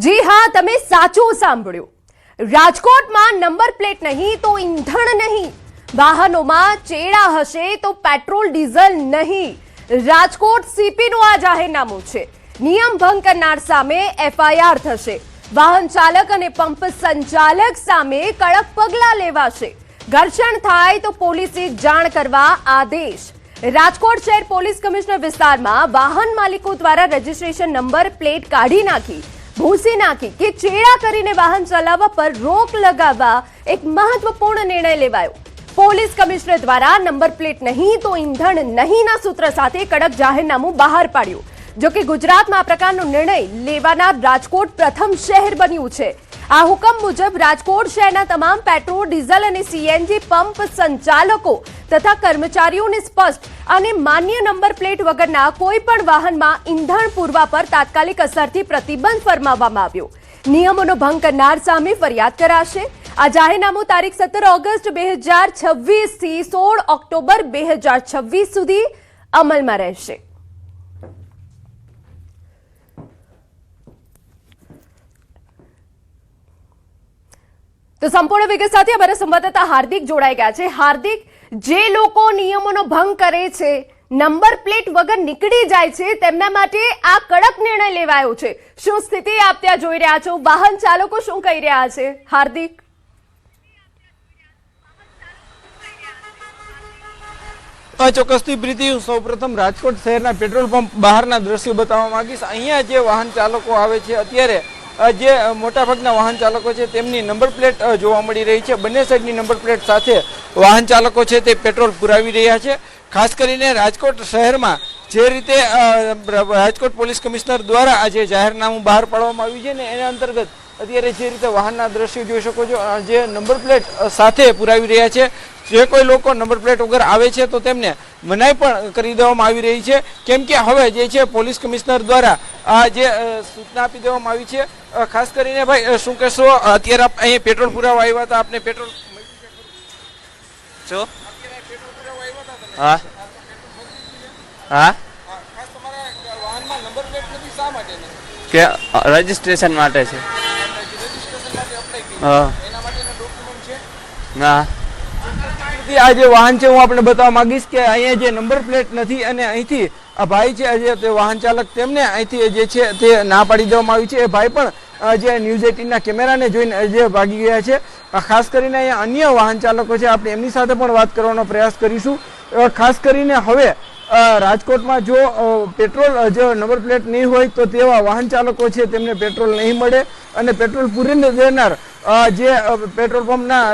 જી હા, તમે સાચું સાંભળ્યું. રાજકોટમાં નંબર પ્લેટ નહીં તો ઈંધણ નહીં, વાહનોમાં ચેડા હશે તો પેટ્રોલ ડીઝલ નહીં. રાજકોટ સીપીનું આ જાહેરનામું છે. નિયમ ભંગ કરનાર સામે એફઆઈઆર થશે. વાહન ચાલક અને પંપ સંચાલક સામે કડક પગલાં લેવાશે. ઘર્ષણ થાય તો પોલીસે જાણ કરવા આદેશ. રાજકોટ શહેર પોલીસ કમિશનર વિસ્તારમાં વાહન માલિકો દ્વારા રજીસ્ટ્રેશન નંબર પ્લેટ કાઢી નાખી, ભૂંસી નાખી કે ચેડા કરીને વાહન ચલાવવા પર રોક લગાવવા એક મહત્વપૂર્ણ નિર્ણય લેવાયો. પોલીસ કમિશનર દ્વારા નંબર પ્લેટ નહીં તો ઈંધણ નહીંના સૂત્ર સાથે કડક જાહેરનામું બહાર પાડ્યું. જો કે ગુજરાતમાં આ પ્રકારનો નિર્ણય લેવાનાર રાજકોટ પ્રથમ શહેર બન્યું છે. આ હુકમ મુજબ રાજકોટ શહેરના તમામ પેટ્રોલ, ડીઝલ અને સીએનજી પંપ સંચાલકો તથા કર્મચારીઓને સ્પષ્ટ અને માન્ય નંબર પ્લેટ વગરના કોઈ પણ વાહનમાં ઈંધણ પૂરવા પર તાત્કાલિક અસરથી પ્રતિબંધ ફરમાવવામાં આવ્યો. નિયમોનો ભંગ કરનાર સામે ફરિયાદ કરાશે. આ જાહેરનામું તારીખ 17 ઓગસ્ટ 2026 થી 16 ઓક્ટોબર 2026 સુધી અમલમાં રહેશે. તો સંપૂર્ણ વિગત સાથે અમારા સંવાદદાતા હાર્દિક જોડાઈ ગયા છે. હાર્દિક, જે લોકો નિયમોનો ભંગ કરે છે, નંબર પ્લેટ વગર નીકળી જાય છે, તેમના માટે આ કડક નિર્ણય લેવાયો છે. શું સ્થિતિ આપ ત્યાં જોઈ રહ્યા છો? વાહન ચાલકો શું કહી રહ્યા છે? હાર્દિક, ચોક્કસથી પ્રીતિ, હું સૌપ્રથમ રાજકોટ શહેરના પેટ્રોલ પંપ બહારના દ્રશ્યો બતાવવા માંગીશ. અહીંયા જે વાહન ચાલકો આવે છે, અત્યારે જે મોટાભાગના વાહન ચાલકો છે તેમની નંબર પ્લેટ જોવા મળી રહી છે. બંને સાઈડની નંબર પ્લેટ સાથે વાહન ચાલકો છે તે પેટ્રોલ પુરાવી રહ્યા છે. ખાસ કરીને રાજકોટ શહેરમાં જે રીતે રાજકોટ પોલીસ કમિશનર દ્વારા આજે જાહેરનામું બહાર પાડવામાં આવ્યું છે ને એના અંતર્ગત અત્યારે જે રીતે વાહનના દ્રશ્યો જોઈ શકો છો, જે નંબર પ્લેટ સાથે પુરાવી રહ્યા છે. જે કોઈ લોકો નંબર પ્લેટ વગર આવે છે તો તેમને મનાઈ પણ કરી દેવામાં આવી રહી છે, કેમ કે હવે જે છે પોલીસ કમિશનર દ્વારા આ જે સૂચના આપી દેવામાં આવી છે. ખાસ કરીને ભાઈ, શું કહેશો? અત્યારે આપ અહીં પેટ્રોલ પુરાવા આવ્યા હતા, આપને પેટ્રોલ શું? હા હા, કે રજીસ્ટ્રેશન માટે છે. હા ના, આ જે વાહન છે હું આપણે બતાવવા માંગીશ કે અહીંયા જે નંબર પ્લેટ નથી અને અહીંથી આ ભાઈ છે જે વાહન ચાલક, તેમને અહીંથી જે છે તે ના પાડી દેવામાં આવી છે. એ ભાઈ પણ જે ન્યૂઝ 18ના કેમેરાને જોઈને જે ભાગી ગયા છે. ખાસ કરીને અહીંયા અન્ય વાહન ચાલકો છે, આપણે એમની સાથે પણ વાત કરવાનો પ્રયાસ કરીશું. ખાસ કરીને હવે રાજકોટમાં જો પેટ્રોલ જો નંબર પ્લેટ નહીં હોય તો તેવા વાહન ચાલકો છે તેમને પેટ્રોલ નહીં મળે અને પેટ્રોલ પૂરી દેનાર જે પેટ્રોલ પંપના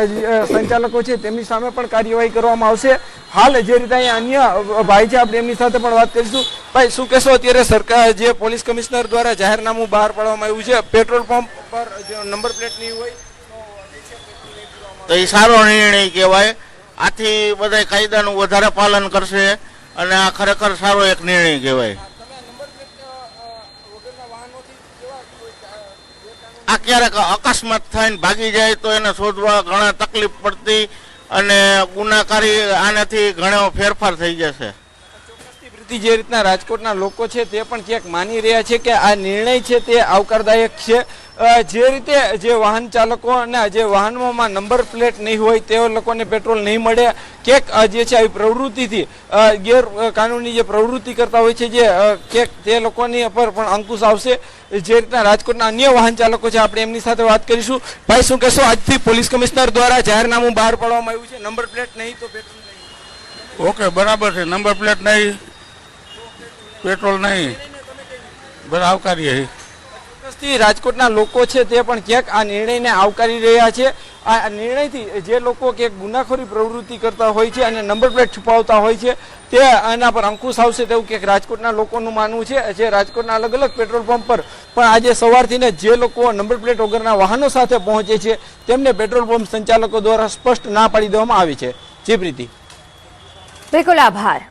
સંચાલકો છે તેમની સામે પણ કાર્યવાહી કરવામાં આવશે. હાલ જે રીતે અહીંયા અન્ય ભાઈ છે, આપણે એમની સાથે પણ વાત કરીશું. ભાઈ, શું કહેશો? અત્યારે સરકાર જે પોલીસ કમિશનર દ્વારા જાહેરનામું બહાર પાડવામાં આવ્યું છે, પેટ્રોલ પંપ પર જે નંબર પ્લેટ નહીં હોય તો એ સારો નિર્ણય કહેવાય. આથી બધા કાયદાનું વધારે પાલન કરશે અને આ ખરેખર સારો એક નિર્ણય કહેવાય. આ ક્યારેક અકસ્માત થઈને ભાગી જાય તો એને શોધવા ઘણા તકલીફ પડતી અને ગુનાકારી આનાથી ઘણો ફેરફાર થઈ જશે. જે રીતના રાજકોટના લોકો છે તે પણ ક્યાંક માની રહ્યા છે કે આ નિર્ણય છે તે આવકારદાયક છે. જે રીતે જે વાહન ચાલકોના જે વાહનોમાં નંબર પ્લેટ નહીં હોય તેઓ લોકોને પેટ્રોલ નહીં મળે, ક્યાંક જે છે આવી પ્રવૃત્તિથી ગેરકાનૂની જે પ્રવૃત્તિ કરતા હોય છે, જે ક્યાંક તે લોકોની પર પણ અંકુશ આવશે. જે રીતના રાજકોટના અન્ય વાહન ચાલકો છે, આપણે એમની સાથે વાત કરીશું. ભાઈ, શું કહેશો? આજથી પોલીસ કમિશનર દ્વારા જાહેરનામું બહાર પાડવામાં આવ્યું છે, નંબર પ્લેટ નહીં તો પેટ્રોલ નહીં. ઓકે, બરાબર છે. નંબર પ્લેટ નહીં, પેટ્રોલ નહીં, બધા આવકારીએ. રાજકોટના લોકો છે તે પણ ક્યાંક આ નિર્ણયને આવકારી રહ્યા છે. આ નિર્ણયથી જે લોકો ક્યાંક ગુનાખોરી પ્રવૃત્તિ કરતા હોય છે અને નંબર પ્લેટ છુપાવતા હોય છે તે આના પર અંકુશ આવશે તેવું ક્યાંક રાજકોટના લોકોનું માનવું છે. જે રાજકોટના અલગ અલગ પેટ્રોલ પંપ પર પણ આજે સવારથી જે લોકો નંબર પ્લેટ વગરના વાહનો સાથે પહોંચે છે તેમને પેટ્રોલ પંપ સંચાલકો દ્વારા સ્પષ્ટ ના પાડી દેવામાં આવી છે. જી પ્રીતિ. બિલકુલ, આભાર.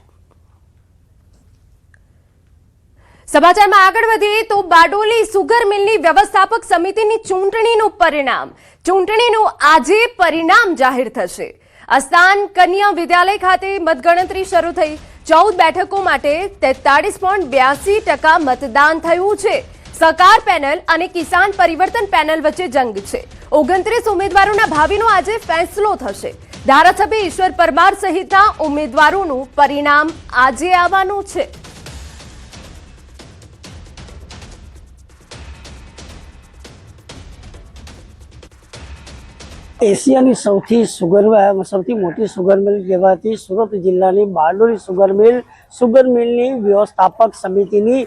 સમાચારમાં આગળ વધીએ તો બારડોલી સુગર મિલની વ્યવસ્થાપક સમિતિની ચૂંટણીનું આજે પરિણામ જાહેર થશે. અસ્તાન કન્યા વિદ્યાલય ખાતે મતગણતરી શરૂ થઈ. 14 બેઠકો માટે 43.82% મતદાન થયું છે. સહકાર પેનલ અને કિસાન પરિવર્તન પેનલ વચ્ચે જંગ છે. 29 ઉમેદવારોના ભાવિનો આજે ફેસલો થશે. ધારાસભ્ય ઈશ્વર પરમાર સહિતના ઉમેદવારોનું પરિણામ આજે આવવાનું છે. એશિયાની સૌથી મોટી સુગર મિલ કહેવાતી સુરત જિલ્લાની બારડોલી સુગર મિલની વ્યવસ્થાપક સમિતિની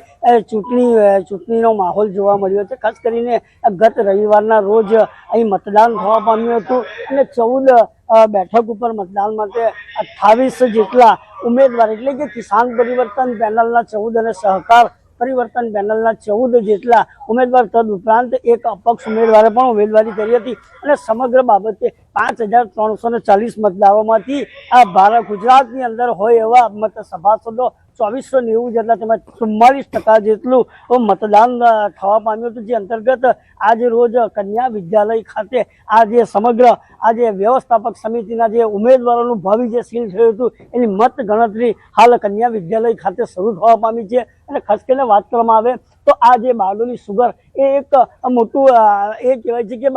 ચૂંટણીનો માહોલ જોવા મળ્યો છે. ખાસ કરીને ગત રવિવારના રોજ અહીં મતદાન થવા પામ્યું હતું અને 14 બેઠક ઉપર મતદાન માટે 28 જેટલા ઉમેદવાર એટલે કે કિસાન પરિવર્તન પેનલના 14 અને સહકાર પરિવર્તન પેનલના 14 જેટલા ઉમેદવાર તદ ઉપરાંત એક અપક્ષ ઉમેદવારે પણ ઉમેદવારી કરી હતી અને સમગ્ર બાબતે 5340 મતદારોમાંથી આ ભારત ગુજરાતની અંદર હોય એવા મત સભાસદો 2490 જેટલા તેમાં 44% જેટલું મતદાન થવા પામ્યું હતું. જે અંતર્ગત આજ રોજ કન્યા વિદ્યાલય ખાતે આજે સમગ્ર આજે વ્યવસ્થાપક સમિતિના જે ઉમેદવારોનું ભાવિ જે સીલ થયું હતું એની મત ગણતરી હાલ કન્યા વિદ્યાલય ખાતે શરૂ થવા પામી છે. અને ખાસ કરીને વાત કરવામાં આવે તો આ જે બારડોલી સુગર એ એક મોટું એ કહેવાય છે કે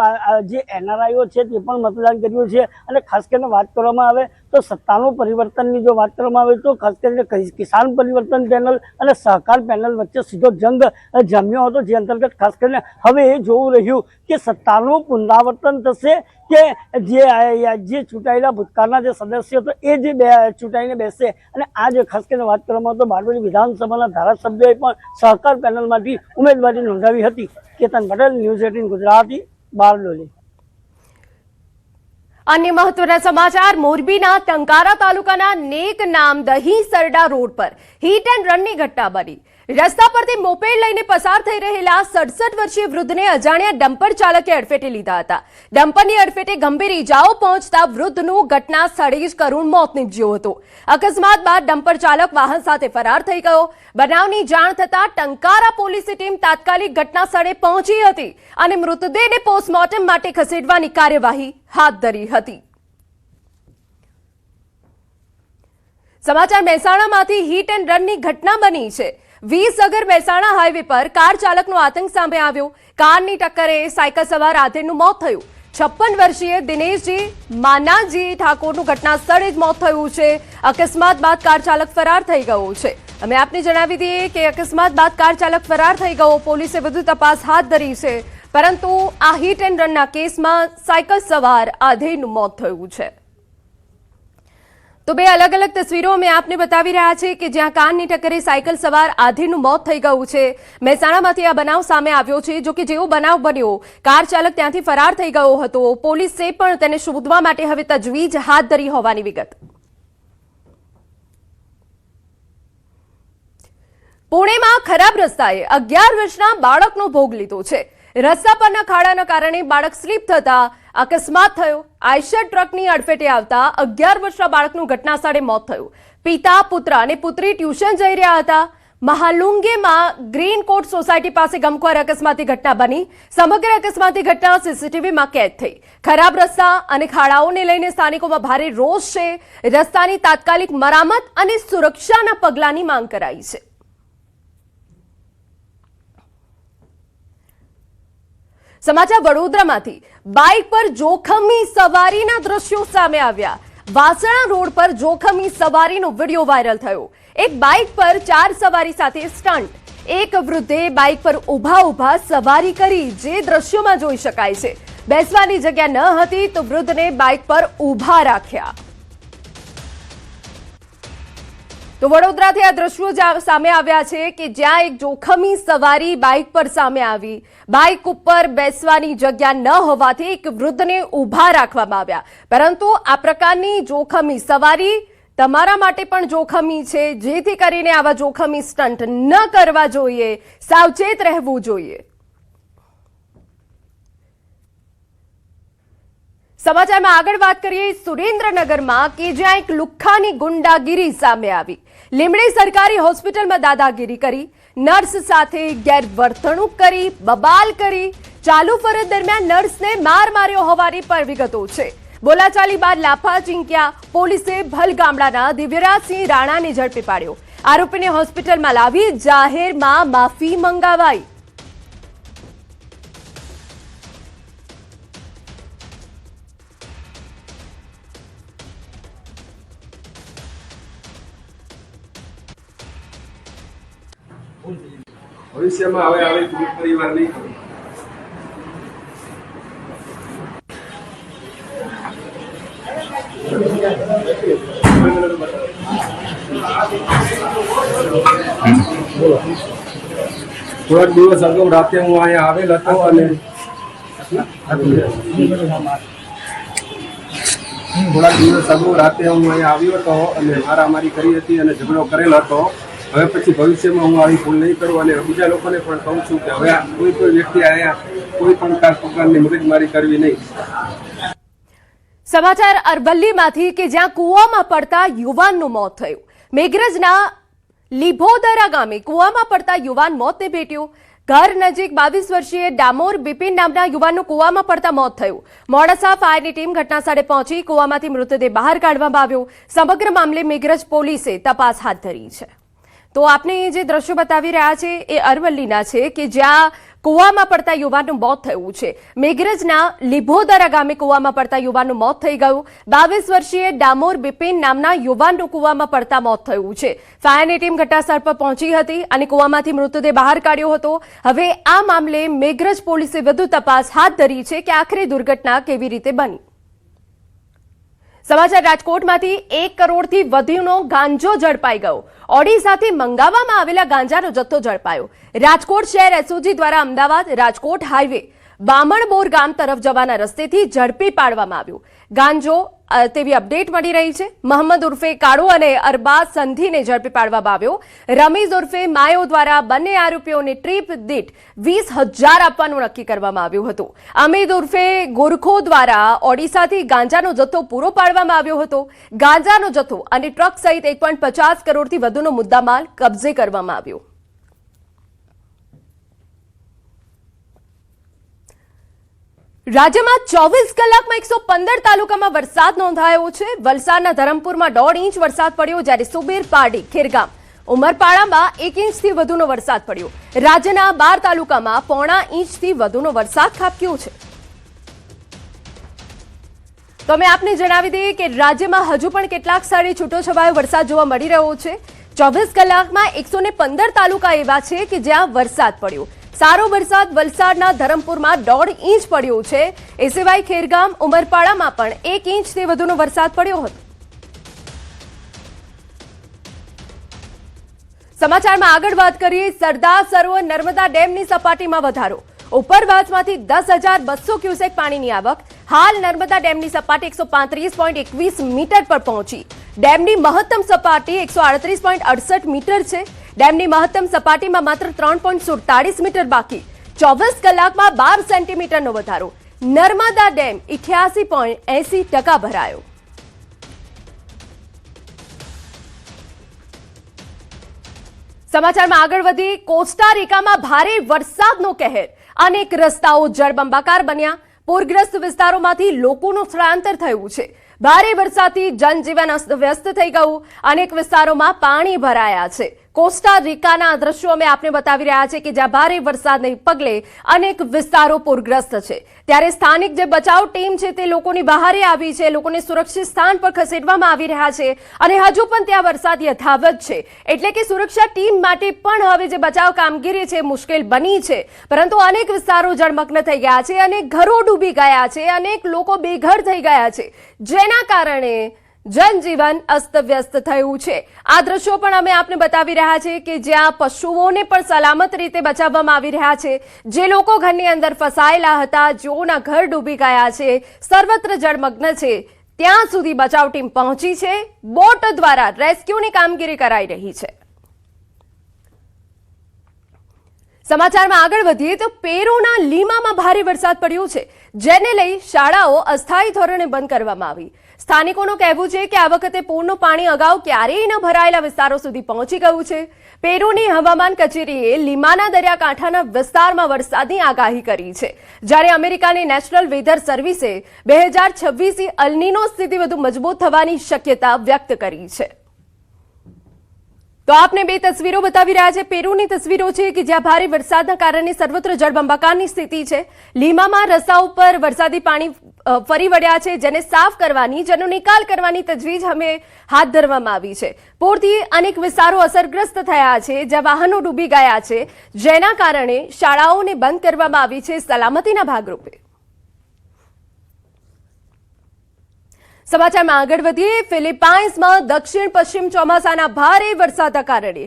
જે એનઆરઆઈઓ છે તે પણ મતદાન કર્યું છે. અને ખાસ કરીને વાત કરવામાં આવે તો સત્તાનું પરિવર્તનની જો વાત કરવામાં આવે તો ખાસ કરીને કિસાન પરિવર્તન પેનલ અને સહકાર પેનલ વચ્ચે સીધો જંગ જામ્યો હતો. જે અંતર્ગત ખાસ કરીને હવે એ જોવું રહ્યું કે સત્તાનું પુનરાવર્તન થશે કે જે ચૂંટાયેલા ભૂતકાળના જે સદસ્યો હતો એ જે ચૂંટાઈને બેસે. અને આજે ખાસ કરીને વાત કરવામાં આવે તો બારડોલી વિધાનસભાના ધારાસભ્યોએ પણ સહકાર પેનલમાંથી ઉમેદવારી નોંધાવી હતી. કેતન પટેલ, ન્યૂઝ 18 ગુજરાતી, બારડોલી. અન્ય મહત્વના સમાચાર. મોરબીના ટંકારા તાલુકાના નેક નામ દહીં સરડા રોડ પર હિટ એન્ડ રનની ઘટના બની. રસ્તા પરથી મોપેડ લઈને પસાર થઈ રહેલા 67 વર્ષીય વૃદ્ધને અજાણ્યા ડમ્પર ચાલકે અડફેટે લીધા હતા. ડમ્પરની અડફેટે ગંભીર ઈજાઓ પહોંચતા વૃદ્ધનું ઘટના સ્થળે જ કરુણ મોત નીપજ્યું હતું. અકસ્માત બાદ ડમ્પર ચાલક વાહન સાથે ફરાર થઈ ગયો. બનાવની જાણ થતાં ટંકારા પોલીસની ટીમ તાત્કાલિક ઘટના સ્થળે પહોંચી હતી અને મૃતદેહને પોસ્ટમોર્ટમ માટે ખસેડવાની કાર્યવાહી હાથ ધરી હતી. સમાચાર. મહેસાણામાંથી હિટ એન્ડ રનની ઘટના બની છે. 20 અગર મહેસાણા હાઈવે પર કાર ચાલકનો આતંક સામે આવ્યો. કારની ટક્કરે સાયકલ સવાર આધેડનું મોત થયું. 56 વર્ષીય દિનેશજી માનાજી ઠાકોરનું ઘટના સ્થળે જ મોત થયું છે. અકસ્માત બાદ કાર ચાલક ફરાર થઈ ગયો છે. અમે આપને જણાવી દઈએ કે અકસ્માત બાદ કાર ચાલક ફરાર થઈ ગયો. પોલીસે વધુ તપાસ હાથ ધરી છે. પરંતુ આ હિટ એન્ડ રનના કેસમાં સાયકલ સવાર આધેડનું મોત થયું છે. તો બે અલગ અલગ તસવીરો અમે આપને બતાવી રહ્યા છે કે જ્યાં કારની ટક્કરે સાયકલ સવાર આધેડનું મોત થઈ ગયું છે. મહેસાણામાંથી આ બનાવ સામે આવ્યો છે. જો કે જેવો બનાવ બન્યો કાર ચાલક ત્યાંથી ફરાર થઈ ગયો હતો. પોલીસે પણ તેને શોધવા માટે હવે તજવીજ હાથ ધરી હોવાની વિગત. પુણેમાં ખરાબ રસ્તાએ 11 વર્ષના બાળકનો ભોગ લીધો છે. રસ્તા પરના ખાડાના કારણે બાળક સ્લીપ થતા અકસ્માત થયો. આઈશર ટ્રકની અડફેટે આવતા 11 વર્ષના બાળકનું ઘટના સ્થળે મોત થયું. પિતા, પુત્ર અને પુત્રી ટ્યુશન જઈ રહ્યા હતા. મહાલુંગેમાં ગ્રીન કોટ સોસાયટી પાસે ગમખ્વાર અકસ્માતની ઘટના બની. સમગ્ર અકસ્માતની ઘટના સીસીટીવીમાં કેદ થઈ. ખરાબ રસ્તા અને ખાડાઓને લઈને સ્થાનિકોમાં ભારે રોષ છે. રસ્તાની તાત્કાલિક મરામત અને સુરક્ષાના પગલાંની માંગ કરાઈ છે. સમાચાર. વડોદરામાંથી બાઇક પર જોખમી સવારીના દ્રશ્યો સામે આવ્યા. વાસણા રોડ પર જોખમી સવારીનો વિડીયો વાયરલ થયો. એક બાઇક પર 4 સવારી સાથે સ્ટન્ટ. એક વૃદ્ધે બાઇક પર ઊભા સવારી કરી, જે દ્રશ્યોમાં જોઈ શકાય છે. બેસવાની જગ્યા ન હતી તો વૃદ્ધને બાઇક પર ઊભા રાખ્યા. તો વડોદરાથી આ દ્રશ્યો સામે આવ્યા છે કે જ્યાં એક જોખમી સવારી બાઇક પર સામે આવી. બાઇક ઉપર બેસવાની જગ્યા ન હોવાથી એક વૃદ્ધને ઊભા રાખવામાં આવ્યા. પરંતુ આ પ્રકારની જોખમી સવારી તમારા માટે પણ જોખમી છે. જેથી કરીને આવા જોખમી સ્ટન્ટ ન કરવા જોઈએ, સાવચેત રહેવું જોઈએ. સમાચારમાં આગળ વાત કરીએ સુરેન્દ્રનગરમાં કે જ્યાં એક લુખ્ખાની ગુંડાગીરી સામે આવી. લીંબડી સરકારી હોસ્પિટલમાં દાદાગીરી કરી, નર્સ સાથે ગેરવર્તણૂક કરી, બબાલ કરી. ચાલુ ફરજ દરમિયાન નર્સને માર માર્યો હોવાની પણ વિગતો છે. બોલાચાલી બાદ લાફા ઝીંક્યા. પોલીસે ભલ ગામડાના દિવ્યરાજસિંહ રાણાને ઝડપી પાડ્યો. આરોપીને હોસ્પિટલમાં લાવી જાહેરમાં માફી મંગાવાઈ. ભવિષ્યમાં હવે આવી દુઃખ પરિવાર નહીં કરું. થોડાક દિવસ અગાઉ રાતે હું અહીંયા આવેલ હતો અને આવ્યો હતો અને મારામારી કરી હતી અને ઝઘડો કરેલ હતો. હવે પછી ભવિષ્યમાં હું આવી ભૂલ નહીં કરું અને બીજા લોકોને પણ કહું છું કે હવે કોઈ પણ વ્યક્તિ અહીંયા કોઈ પણ પ્રકારની મગજમારી કરવી નહીં. સમાચાર અરવલ્લીમાંથી કે જ્યાં કૂવામાં પડતા યુવાનનું મોત થયું. મેઘરજના લીભોદરા ગામે કૂવામાં પડતા યુવાન મોતને ભેટ્યો. ઘર નજીક 22 વર્ષીય ડામોર બિપિન નામના યુવાનનું કૂવામાં પડતા મોત થયું. મોડાસા ફાયરની ટીમ ઘટનાસ્થળે પહોંચી કૂવામાંથી મૃતદેહ બહાર કાઢવામાં આવ્યો. સમગ્ર મામલે મેઘરજ પોલીસે તપાસ હાથ ધરી છે. તો આપને જે દ્રશ્યો બતાવી રહ્યા છે એ અરવલ્લીના છે કે જ્યાં કૂવામાં પડતા યુવાનનું મોત થયું છે. મેઘરજના લીભોદરા ગામે કૂવામાં પડતા યુવાનનું મોત થઈ ગયું. 22 વર્ષીય ડામોર બિપિન નામના યુવાનનું કૂવામાં પડતા મોત થયું છે. ફાયરની ટીમ ઘટનાસ્થળ પર પહોંચી હતી અને કૂવામાંથી મૃતદેહ બહાર કાઢ્યો હતો. હવે આ મામલે મેઘરજ પોલીસે વધુ તપાસ હાથ ધરી છે કે આખરે દુર્ઘટના કેવી રીતે બની. સમાચાર રાજકોટમાંથી 1 કરોડથી વધુનો ગાંજો ઝડપાઈ ગયો. ઓડિશાથી મંગાવવામાં આવેલા ગાંજાનો જથ્થો ઝડપાયો. રાજકોટ શહેર એસઓજી દ્વારા અમદાવાદ રાજકોટ હાઈવે બામણબોર ગામ તરફ જવાના રસ્તેથી ઝડપી પાડવામાં આવ્યું. ગાંજો તેવી અપડેટ મળી રહી છે. મોહમ્મદ ઉર્ફે કાળુ અને અરબાઝ સંધીને ઝડપી પાડવામાં આવ્યો. રમીઝ ઉર્ફે માયો દ્વારા બંને આરોપીઓને ટ્રીપ દીઠ 20,000 આપવાનું નક્કી કરવામાં આવ્યું હતું. અમીદ ઉર્ફે ગોરખો દ્વારા ઓડિશાથી ગાંજાનો જથ્થો પૂરો પાડવામાં આવ્યો હતો. ગાંજાનો જથ્થો અને ટ્રક સહિત 1.50 કરોડથી વધુનો મુદ્દામાલ કબજે કરવામાં આવ્યો. રાજ્યમાં 24 કલાકમાં 115 તાલુકામાં વરસાદ નોંધાયો છે. વલસાડના ધરમપુરમાં 1.5 ઇંચ વરસાદ પડ્યો, જ્યારે સુબીર પારડી ખેરગામ ઉમરપાડામાં 1 ઇંચથી વધુનો વરસાદ પડ્યો. રાજ્યના 12 તાલુકામાં 0.5 ઇંચથી વધુનો વરસાદ ખાબક્યો છે. તો અમે આપને જણાવી દઈએ કે રાજ્યમાં હજુ પણ કેટલાક સ્થળે છૂટોછવાયો વરસાદ જોવા મળી રહ્યો છે. 24 કલાકમાં 115 તાલુકા એવા છે કે જ્યાં વરસાદ પડ્યો. સારો વરસાદ વલસાડના ધરમપુરમાં 1.5 ઇંચ પડ્યો છે. એ સિવાય ખેરગામ ઉમરપાડામાં પણ 1 ઇંચથી વધુનો વરસાદ પડ્યો હતો. સમાચારમાં આગળ વાત કરીએ. સરદાર સરોવર નર્મદા ડેમની સપાટીમાં વધારો. ઉપરવાસમાંથી 10,200 ક્યુસેક પાણીની આવક. હાલ નર્મદા ડેમની સપાટી 135.21 મીટર પર પહોંચી. ડેમની મહત્તમ સપાટી 138.68 મીટર છે. ડેમની મહત્તમ સપાટીમાં માત્ર 3.47 મીટર બાકી. 24 કલાકમાં 12 સેન્ટીમીટરનો વધારો. નર્મદા ડેમ 88.80% ભરાયો. સમાચારમાં આગળ વધી. કોસ્ટારિકામાં ભારે વરસાદનો કહેર. અનેક રસ્તાઓ જળબંબાકાર બન્યા. પૂરગ્રસ્ત વિસ્તારોમાંથી લોકોનું સ્થળાંતર થયું છે. ભારે વરસાદથી જનજીવન અસ્તવ્યસ્ત થઈ ગયું. અનેક વિસ્તારોમાં પાણી ભરાયા છે. કોસ્ટારિકાના દ્રશ્યો અમે આપને બતાવી રહ્યા છે કે જ્યાં ભારે વરસાદને પગલે અનેક વિસ્તારો પૂરગ્રસ્ત છે. ત્યારે સ્થાનિક જે બચાવ ટીમ છે તે લોકોની બહારે આવી છે. લોકોને સુરક્ષિત સ્થાન પર ખસેડવામાં આવી રહ્યા છે અને હજુ પણ ત્યાં વરસાદ યથાવત છે. એટલે કે સુરક્ષા ટીમ માટે પણ હવે જે બચાવ કામગીરી છે મુશ્કેલ બની છે. પરંતુ અનેક વિસ્તારો જળમગ્ન થઈ ગયા છે. અનેક ઘરો ડૂબી ગયા છે. અનેક લોકો બેઘર થઈ ગયા છે, જેના કારણે જનજીવન અસ્તવ્યસ્ત થયું છે. આ દ્રશ્યો પણ અમે આપને બતાવી રહ્યા છે કે જ્યાં પશુઓને પણ સલામત રીતે બચાવવામાં આવી રહ્યા છે. જે લોકો ઘરની અંદર ફસાયેલા હતા, જેઓના ઘર ડૂબી ગયા છે, સર્વત્ર જળમગ્ન છે, ત્યાં સુધી બચાવ ટીમ પહોંચી છે. બોટ દ્વારા રેસ્ક્યુની કામગીરી કરાઈ રહી છે. સમાચારમાં આગળ વધીએ તો પેરુના લીમામાં ભારે વરસાદ પડ્યો છે, જેને લઈ શાળાઓ અસ્થાયી ધોરણે બંધ કરવામાં આવી. સ્થાનિકોનું કહેવું છે કે આ વખતે પૂરનું પાણી અગાઉ ક્યારેય ન ભરાયેલા વિસ્તારો સુધી પહોંચી ગયું છે. પેરુની હવામાન કચેરીએ લીમાના દરિયાકાંઠાના વિસ્તારમાં વરસાદની આગાહી કરી છે, જ્યારે અમેરિકાની નેશનલ વેધર સર્વિસે 2026 અલનીનો સ્થિતિ વધુ મજબૂત થવાની શક્યતા વ્યક્ત કરી છે. તો આપને બે તસવીરો બતાવી રહ્યા છે. પેરુની તસવીરો છે કે જ્યાં ભારે વરસાદના કારણે સર્વત્ર જળબંબાકારની સ્થિતિ છે. લીમામાં રસ્તા ઉપર વરસાદી પાણી ફરી વળ્યા છે, જેને સાફ કરવાની, જેનો નિકાલ કરવાની તજવીજ અમે હાથ ધરવામાં આવી છે. પૂરથી અનેક વિસ્તારો અસરગ્રસ્ત થયા છે, જ્યાં વાહનો ડૂબી ગયા છે, જેના કારણે શાળાઓને બંધ કરવામાં આવી છે સલામતીના ભાગરૂપે. સમાચારમાં આગળ વધીએ. ફિલિપાઇન્સમાં દક્ષિણ પશ્ચિમ ચોમાસાના ભારે વરસાદના કારણે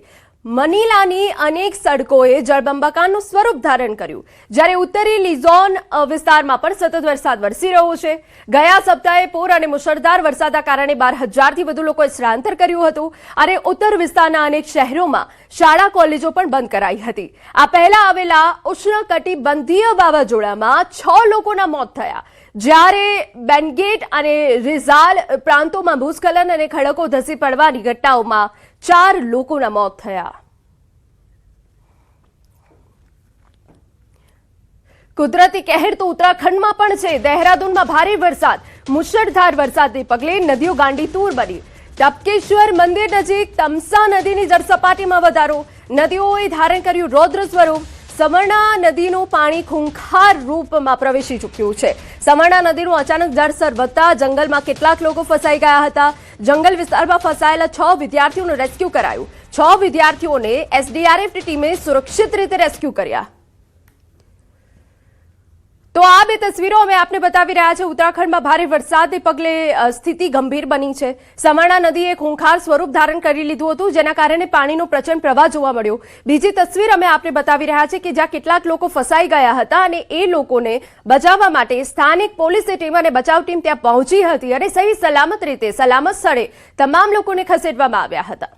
મનીલાની અનેક સડકોએ જળબંબાકારનું સ્વરૂપ ધારણ કર્યું, જ્યારે ઉત્તરી લિઝોન વિસ્તારમાં પણ સતત વરસાદ વરસી રહ્યો છે. ગયા સપ્તાહે પૂર અને મુશળધાર વરસાદના કારણે 12,000થી વધુ લોકોએ સ્થળાંતર કર્યું હતું અને ઉત્તર વિસ્તારના અનેક શહેરોમાં શાળા કોલેજો પણ બંધ કરાઈ હતી. આ પહેલા આવેલા ઉષ્ણકટિબંધીય વાવાઝોડામાં 6 લોકોના મોત થયા, જ્યારે બેનગેટ અને રિઝાલ પ્રાંતોમાં ભૂસ્ખલન અને ખડકો ધસી પડવાની ઘટનાઓમાં 4 લોકોના મોત થયા. કુદરતી કહેર તો ઉત્તરાખંડમાં પણ છે. દહેરાદૂનમાં ભારે વરસાદ, મુશળધાર વરસાદને પગલે નદીઓ ગાંડીતૂર બની. ટપકેશ્વર મંદિર નજીક તમસા નદીની જળસપાટીમાં વધારો, નદીઓએ ધારણ કર્યું રૌદ્ર સ્વરૂપ. સમરણા નદીનું પાણી ખૂંખાર રૂપમાં પ્રવેશી ચૂક્યું છે. સમરણા નદીનું અચાનક જળસ્તર વધતા જંગલમાં કેટલાક લોકો ફસાઈ ગયા હતા. જંગલ વિસ્તારમાં ફસાયેલા 6 વિદ્યાર્થીઓનું રેસ્ક્યુ કરાયું. 6 વિદ્યાર્થીઓને એસડીઆરએફ ટીમે સુરક્ષિત રીતે રેસ્ક્યુ કર્યા. તો આ બે તસવીરો અમે આપને બતાવી રહ્યા છે. ઉત્તરાખંડમાં ભારે વરસાદને પગલે સ્થિતિ ગંભીર બની છે. સમરણા નદીએ ખૂંખાર સ્વરૂપ ધારણ કરી લીધું હતું, જેના કારણે પાણીનો પ્રચંડ પ્રવાહ જોવા મળ્યો. બીજી તસવીર અમે આપને બતાવી રહ્યા છે કે જ્યાં કેટલાક લોકો ફસાઈ ગયા હતા અને એ લોકોને બચાવવા માટે સ્થાનિક પોલીસની ટીમ અને બચાવ ટીમ ત્યાં પહોંચી હતી અને સહી સલામત રીતે સલામત સ્થળે તમામ લોકોને ખસેડવામાં આવ્યા હતા.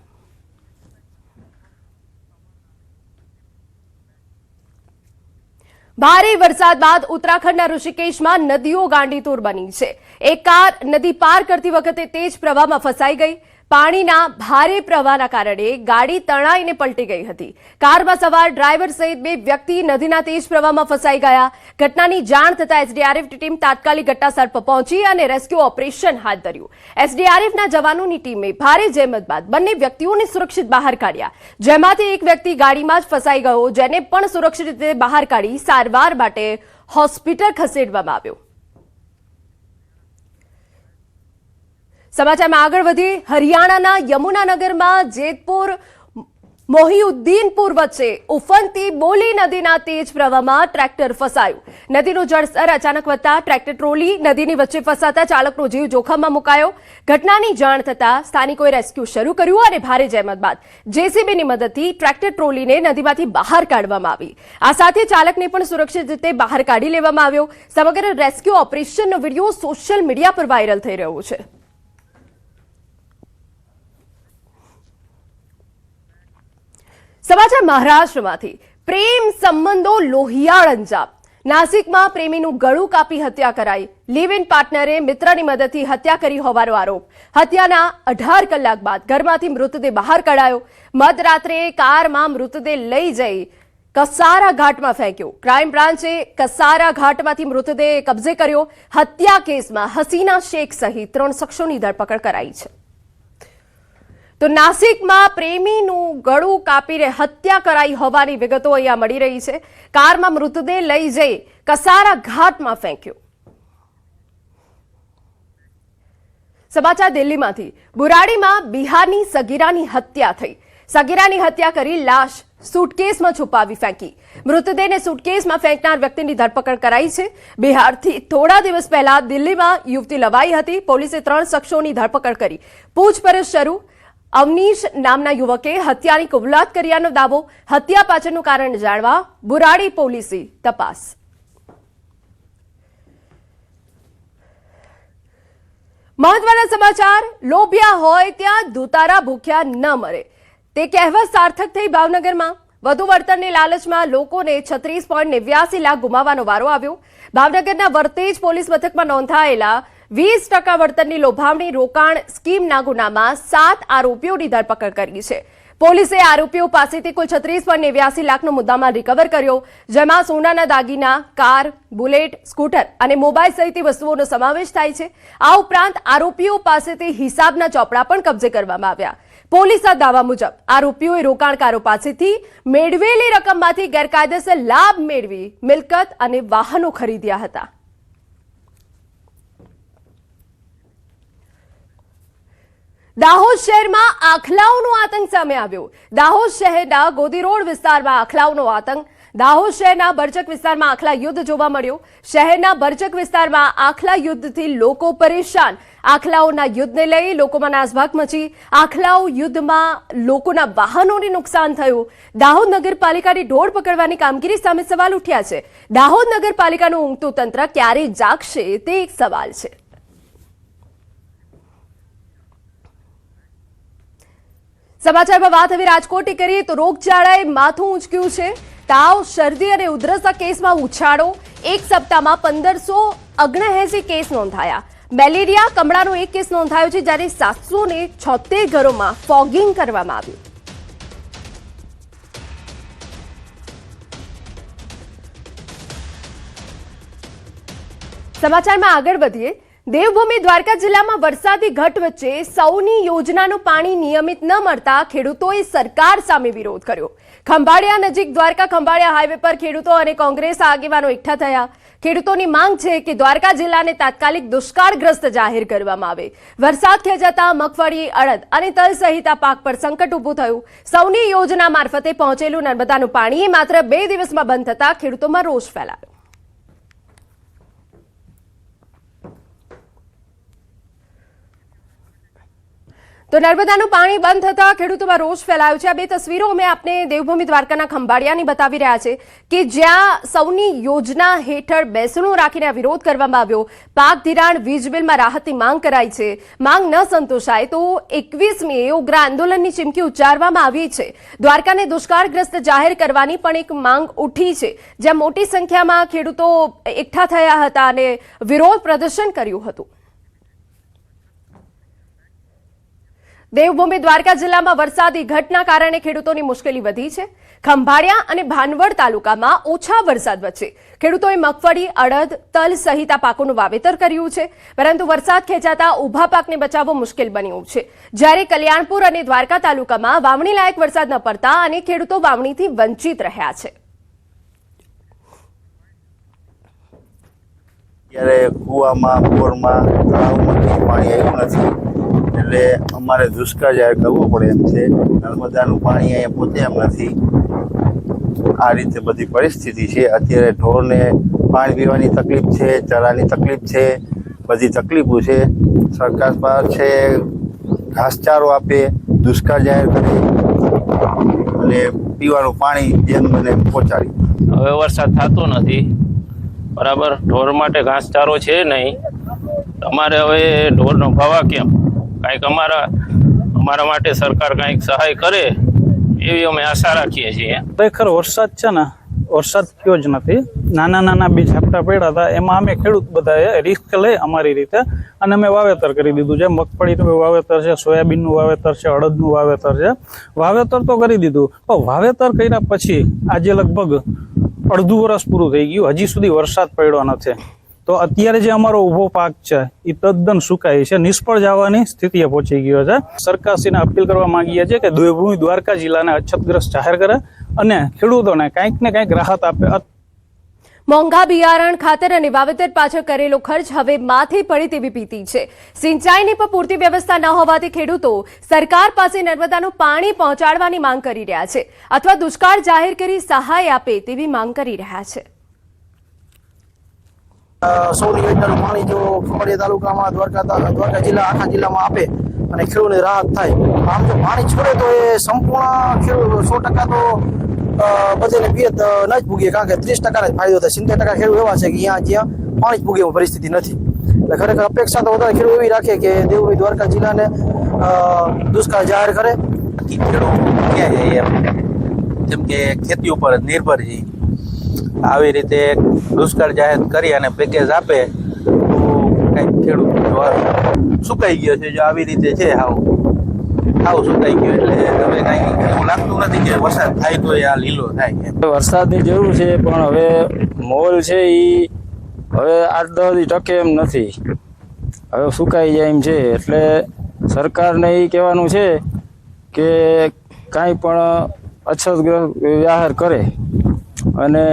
ભારે વરસાદ બાદ ઉત્તરાખંડના ઋષિકેશમાં નદીઓ ગાંડીતૂર બની છે. એક કાર નદી પાર કરતી વખતે તેજ પ્રવાહમાં ફસાઈ ગઈ. પાણીના ભારે પ્રવાહના કારણે ગાડી તણાઈને પલટી ગઈ હતી. કારમાં સવાર ડ્રાઈવર સહિત 2 વ્યક્તિ નદીના તેજ પ્રવાહમાં ફસાઈ ગયા. ઘટનાની જાણ થતાં એસડીઆરએફ ટીમ તાત્કાલિક ઘટનાસ્થળ પર પહોંચી અને રેસ્ક્યુ ઓપરેશન હાથ ધર્યું. એસડીઆરએફના જવાનોની ટીમે ભારે જહેમત બાદ બંને વ્યક્તિઓને સુરક્ષિત બહાર કાઢ્યા, જેમાંથી એક વ્યક્તિ ગાડીમાં જ ફસાઈ ગયો, જેને પણ સુરક્ષિત રીતે બહાર કાઢી સારવાર માટે હોસ્પિટલ ખસેડવામાં આવ્યો. સમાચારમાં આગળ વધીએ. હરિયાણાના યમુનાનગરમાં જેતપુર મોહિઉદ્દીનપુર વચ્ચે ઉફનતી બોલી નદીના તેજ પ્રવાહમાં ટ્રેક્ટર ફસાયું. નદીનું જળસ્તર અચાનક વધતા ટ્રેક્ટર ટ્રોલી નદીની વચ્ચે ફસાતા ચાલકનો જીવ જોખમમાં મુકાયો. ઘટનાની જાણ થતાં સ્થાનિકોએ રેસ્ક્યુ શરૂ કર્યું અને ભારે જહેમત બાદ જેસીબીની મદદથી ટ્રેક્ટર ટ્રોલીને નદીમાંથી બહાર કાઢવામાં આવી. આ સાથે ચાલકને પણ સુરક્ષિત રીતે બહાર કાઢી લેવામાં આવ્યો. સમગ્ર રેસ્ક્યુ ઓપરેશનનો વિડીયો સોશિયલ મીડિયા પર વાયરલ થઈ રહ્યો છે. સમાચાર મહારાષ્ટ્રમાંથી. પ્રેમ સંબંધો લોહિયાળ અંજામ. નાસિકમાં પ્રેમીનું ગળું કાપી હત્યા કરાઈ. લિવ ઇન પાર્ટનરે મિત્રની મદદથી હત્યા કરી હોવાનો આરોપ. હત્યાના 18 કલાક બાદ ઘરમાંથી મૃતદેહ બહાર કઢાયો. મધરાત્રે કારમાં મૃતદેહ લઈ જઈ કસારા ઘાટમાં ફેંક્યો. ક્રાઇમ બ્રાન્ચે કસારા ઘાટમાંથી મૃતદેહ કબજે કર્યો. હત્યા કેસમાં હસીના શેખ સહિત 3 શખ્સોની ધરપકડ કરાઈ છે. તો નાસિકમાં પ્રેમીનું ગળું કાપીને હત્યા કરાઈ હોવાની વિગતો અહીંયા મળી રહી છે. કારમાં મૃતદેહ લઈ જઈ કસારા ઘાટમાં ફેંક્યો. સમાચાર દિલ્હીમાંથી. બુરાડીમાં બિહારની સગીરાની હત્યા થઈ. સગીરાની હત્યા કરી લાશ સુટકેસમાં છુપાવી ફેંકી. મૃતદેહને સુટકેસમાં ફેંકનાર વ્યક્તિની ધરપકડ કરાઈ છે. બિહારથી થોડા દિવસ પહેલા દિલ્હીમાં યુવતી લવાઈ હતી. પોલીસે 3 શખ્સોની ધરપકડ કરી પૂછપરછ શરૂ. અવનીશ નામના યુવકે હત્યાની કબૂલાત કર્યાનો દાવો. હત્યા પાછળનું કારણ જાણવા બુરાડી પોલીસે તપાસ. મહત્વના સમાચાર. લોભિયા હોય ત્યાં દુતારા ભૂખ્યા ન મરે, તે કહેવત સાર્થક થઈ ભાવનગરમાં. વધુ વળતરની લાલચમાં લોકોને 36.89 લાખ ગુમાવવાનો વારો આવ્યો. ભાવનગરના વર્તેજ પોલીસ મથકમાં નોંધાયેલા 20% વળતરની લોભામણી રોકાણ સ્કીમના ગુનામાં 7 આરોપીઓની ધરપકડ કરી છે. પોલીસે આરોપીઓ પાસેથી કુલ 36.89 લાખનો મુદ્દામાલ રિકવર કર્યો, જેમાં સોનાના દાગીના, કાર, બુલેટ, સ્કૂટર અને મોબાઈલ સહિતની વસ્તુઓનો સમાવેશ થાય છે. આ ઉપરાંત આરોપીઓ પાસેથી હિસાબના ચોપડા પણ કબજે કરવામાં આવ્યા. પોલીસના દાવા મુજબ આરોપીઓએ રોકાણકારો પાસેથી મેળવેલી રકમમાંથી ગેરકાયદેસર લાભ મેળવી મિલકત અને વાહનો ખરીદ્યા હતા. દાહોદ શહેરમાં આખલાઓનો આતંક સામે આવ્યો. દાહોદ શહેરના ગોદી રોડ વિસ્તારમાં આખલાઓનો આતંક. દાહોદ શહેરના બરચક વિસ્તારમાં આખલા યુદ્ધ જોવા મળ્યો. શહેરના બરચક વિસ્તારમાં આખલા યુદ્ધથી લોકો પરેશાન. આખલાઓના યુદ્ધને લઈ લોકોમાં નાસભાગ મચી. આખલાઓ યુદ્ધમાં લોકોના વાહનોને નુકસાન થયું. દાહોદ નગરપાલિકાની ઢોર પકડવાની કામગીરી સામે સવાલ ઉઠ્યા છે. દાહોદ નગરપાલિકાનું ઊંઘતું તંત્ર ક્યારે જાગશે તે એક સવાલ છે. સમાચારમાં વાત હવે રાજકોટની કરીએ તો રોગચાળાએ માથું ઊંચક્યું છે. તાવ, શરદી અને ઉધરસના કેસમાં ઉછાળો. એક સપ્તાહમાં 1579 કેસ નોંધાયા. મેલેરિયા, કમળાનો એક કેસ નોંધાયો છે, જ્યારે 776 ઘરોમાં ફોગિંગ કરવામાં આવ્યું. સમાચારમાં આગળ વધીએ. દેવભૂમિ દ્વારકા જિલ્લામાં વરસાદી ઘટ વચ્ચે સૌની યોજનાનું પાણી નિયમિત ન મળતા ખેડૂતોએ સરકાર સામે વિરોધ કર્યો. ખંભાળિયા નજીક દ્વારકા ખંભાળિયા હાઈવે પર ખેડૂતો અને કોંગ્રેસ આગેવાનો એકઠા થયા. ખેડૂતોની માંગ છે કે દ્વારકા જિલ્લાને તાત્કાલિક દુષ્કાળગ્રસ્ત જાહેર કરવામાં આવે. વરસાદ ખેંચાતા મગફળી, અડદ અને તલ સહિતના પાક પર સંકટ ઊભું થયું. સૌની યોજના મારફતે પહોંચેલું નર્મદાનું પાણી માત્ર 2 દિવસમાં બંધ થતા ખેડૂતોમાં રોષ ફેલાયો. તો નર્મદાનું પાણી બંધ થતા ખેડૂતોમાં રોષ ફેલાયો છે. આ 2 તસવીરો અમે આપને દેવભૂમિ દ્વારકાના ખંભાળિયાની બતાવી રહ્યા છે કે જ્યાં સૌની યોજના હેઠળ બેસણું રાખીને આ વિરોધ કરવામાં આવ્યો. પાક ધિરાણ, વીજ બિલમાં રાહતની માંગ કરાઈ છે. માંગ ન સંતોષાય તો 21મીએ ઉગ્ર આંદોલનની ચીમકી ઉચ્ચારવામાં આવી છે. દ્વારકાને દુષ્કાળગ્રસ્ત જાહેર કરવાની પણ એક માંગ ઉઠી છે, જ્યાં મોટી સંખ્યામાં ખેડૂતો એકઠા થયા હતા અને વિરોધ પ્રદર્શન કર્યું હતું. દેવભૂમિ દ્વારકા જિલ્લામાં વરસાદી ઘટના કારણે ખેડૂતોની મુશ્કેલી વધી છે. ખંભાળિયા અને ભાનવડ તાલુકામાં ઓછા વરસાદ વચ્ચે ખેડૂતોએ મગફળી, અડદ, તલ સહિતના પાકોનું વાવેતર કર્યું છે, પરંતુ વરસાદ ખેંચાતા ઊભા પાકને બચાવવો મુશ્કેલ બન્યું છે. જ્યારે કલ્યાણપુર અને દ્વારકા તાલુકામાં વાવણી લાયક વરસાદ ન પડતા અને ખેડૂતો વાવણીથી વંચિત રહ્યા છે. ત્યારે કુવામાં, બોરમાં, તળાવમાંથી પાણી આવ્યું નથી, એટલે અમારે દુષ્કાળ જાહેર કરવું પડે એમ છે. નર્મદાનું પાણી અહીંયા પોતે એમ નથી. આ રીતે બધી પરિસ્થિતિ છે. અત્યારે ઢોરને પાણી પીવાની તકલીફ છે, ચરાની તકલીફ છે, બધી તકલીફો છે. સરકાર પાસે છે ઘાસચારો આપે, દુષ્કાળ જાહેર કરે અને પીવાનું પાણી જેમ બને પહોંચાડી. હવે વરસાદ થતો નથી, બરાબર. ઢોર માટે ઘાસચારો છે નહીં. અમારે હવે ઢોરનો ભાવ કેમ? કાંઈક અમારા માટે સરકાર કાંઈક સહાય કરે એવી અમે આશા રાખીએ છીએ. ખરેખર વરસાદ છે ને, વરસાદ થયો જ નથી. નાના બે ઝાપટા પડ્યા હતા, એમાં અમે ખેડૂત બધાએ રિસ્ક લઈ અમારી રીતે અને અમે વાવેતર કરી દીધું છે. મગફળીનું વાવેતર છે, સોયાબીનનું વાવેતર છે, અડદનું વાવેતર છે. વાવેતર તો કરી દીધું, પણ વાવેતર કર્યા પછી આજે લગભગ અડધું વર્ષ પૂરું થઈ ગયું, હજી સુધી વરસાદ પડ્યો નથી. તો અત્યારે જે અમારો ઊભો પાક છે એ તદ્દન સુકાય છે, નિષ્ફળ જવાની સ્થિતિએ પહોંચી ગયો છે. સરકારશ્રીને અપીલ કરવા માંગીએ છીએ કે દેવભૂમિ દ્વારકા જિલ્લાને અછતગ્રસ્ત જાહેર કરે અને ખેડૂતોને કંઈક ને કંઈક રાહત આપે. મોંઘા બિયારણ, ખાતર અને વાવેતર પાછળ કરેલો ખર્ચ હવે માથે પડે તેવી ભીતિ છે. સિંચાઈની પણ પૂરતી વ્યવસ્થા ન હોવાથી ખેડૂતો સરકાર પાસે નર્મદાનું પાણી પહોંચાડવાની માંગ કરી રહ્યા છે અથવા દુષ્કાળ જાહેર કરી સહાય આપે તેવી માંગ કરી રહ્યા છે. સૌની યોજનાનું પાણી જો ખંભાળિયા તાલુકામાં, દ્વારકા જિલ્લા, આખા જિલ્લામાં આપે અને ખેડૂતને રાહત થાય. આમ જો પાણી છોડે તો એ સંપૂર્ણ ખેડૂત 100% તો બધાને પિયત ન જ ભૂગે, કારણ કે 30% જ ફાયદો થાય. 70% ખેડૂત એવા છે કે જ્યાં પાણી જ ભૂગે એવી પરિસ્થિતિ નથી. એટલે ખરેખર અપેક્ષા તો વધારે ખેડૂત એવી રાખે કે દેવભૂમિ દ્વારકા જિલ્લાને દુષ્કાળ જાહેર કરે. ખેડૂત ક્યાં જાય એમ, જેમ કે ખેતી ઉપર જ નિર્ભર છે. આવી રીતે દુષ્કાળ જાહેર કરી અને પેકેજ આપે તો કંઈક ખેડૂત સુકાઈ ગયો છે. જો આવી રીતે છે હાવ સાવ સુકાઈ ગયું એટલે હવે કાંઈ એવું લાગતું નથી કે વરસાદ થાય તો આ લીલો થાય એમ. વરસાદની જરૂર છે પણ હવે મોલ છે એ હવે 8-10 ટકે એમ નથી, હવે સુકાઈ જાય એમ છે. એટલે સરકારને એ કહેવાનું છે કે કાંઈ પણ અછતગ્રસ્ત જાહેર કરે અને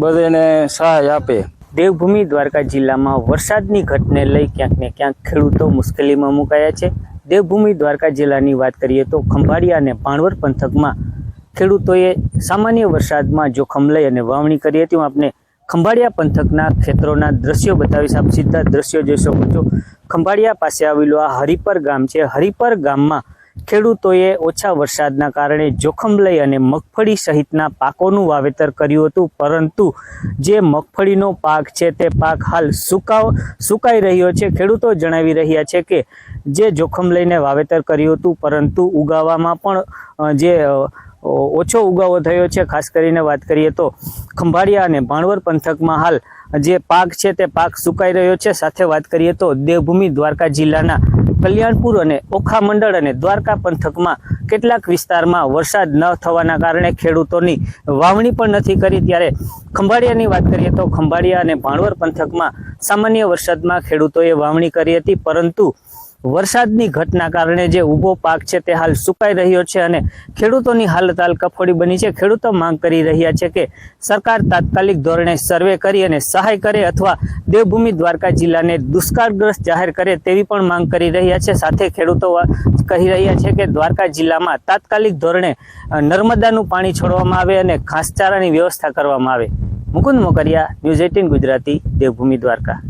બધાને સહાય આપે. દેવભૂમિ દ્વારકા જિલ્લામાં વરસાદની ઘટને લઈ ક્યાંક ને ક્યાંક ખેડૂતો મુશ્કેલીમાં મુકાયા છે. દેવભૂમિ દ્વારકા જિલ્લાની વાત કરીએ તો ખંભાળિયા અને ભાણવડ પંથકમાં ખેડૂતોએ સામાન્ય વરસાદમાં જોખમ લઈ અને વાવણી કરી હતી. હું આપને ખંભાળિયા પંથકના ખેતરોના દ્રશ્યો બતાવીશ. આપ સીધા દ્રશ્યો જોઈ શકો છો. ખંભાળિયા પાસે આવેલું આ હરિપર ગામ છે. હરિપર ગામમાં ખેડૂતોએ ઓછા વરસાદના કારણે જોખમ લઈ અને મગફળી સહિતના પાકોનું વાવેતર કર્યું હતું, પરંતુ જે મગફળીનો પાક છે તે પાક હાલ સુકાઈ રહ્યો છે. ખેડૂતો જણાવી રહ્યા છે કે જે જોખમ લઈને વાવેતર કર્યું હતું પરંતુ ઉગાવામાં પણ જે ઓછો ઉગાવો થયો છે. ખાસ કરીને વાત કરીએ તો ખંભાળિયા અને ભાણવડ પંથકમાં હાલ જે પાક છે તે પાક સુકાઈ રહ્યો છે. સાથે વાત કરીએ તો દેવભૂમિ દ્વારકા જિલ્લાના કલ્યાણપુર અને ઓખા મંડળ અને દ્વારકા પંથકમાં કેટલાક વિસ્તારમાં વરસાદ ન થવાના કારણે ખેડૂતોની વાવણી પણ નથી કરી. ત્યારે ખંભાળિયાની વાત કરીએ તો ખંભાળિયા અને ભાણવડ પંથકમાં સામાન્ય વરસાદમાં ખેડૂતોએ વાવણી કરી હતી, પરંતુ વરસાદની ઘટના કારણે જે ઊભો પાક છે તે હાલ સુકાઈ રહ્યો છે અને ખેડૂતોની હાલત હાલ કફોડી બની છે. ખેડૂતો માંગ કરી રહ્યા છે કે સરકાર તાત્કાલિક ધોરણે સર્વે કરી અને સહાય કરે અથવા દેવભૂમિ દ્વારકા જિલ્લાને દુષ્કાળગ્રસ્ત જાહેર કરે તેવી પણ માંગ કરી રહ્યા છે. સાથે ખેડૂતો કહી રહ્યા છે કે દ્વારકા જિલ્લામાં તાત્કાલિક ધોરણે નર્મદાનું પાણી છોડવામાં આવે અને ઘાસચારાની વ્યવસ્થા કરવામાં આવે. મુકુંદ મોકરિયા, ન્યૂઝ 18 ગુજરાતી, દેવભૂમિ દ્વારકા.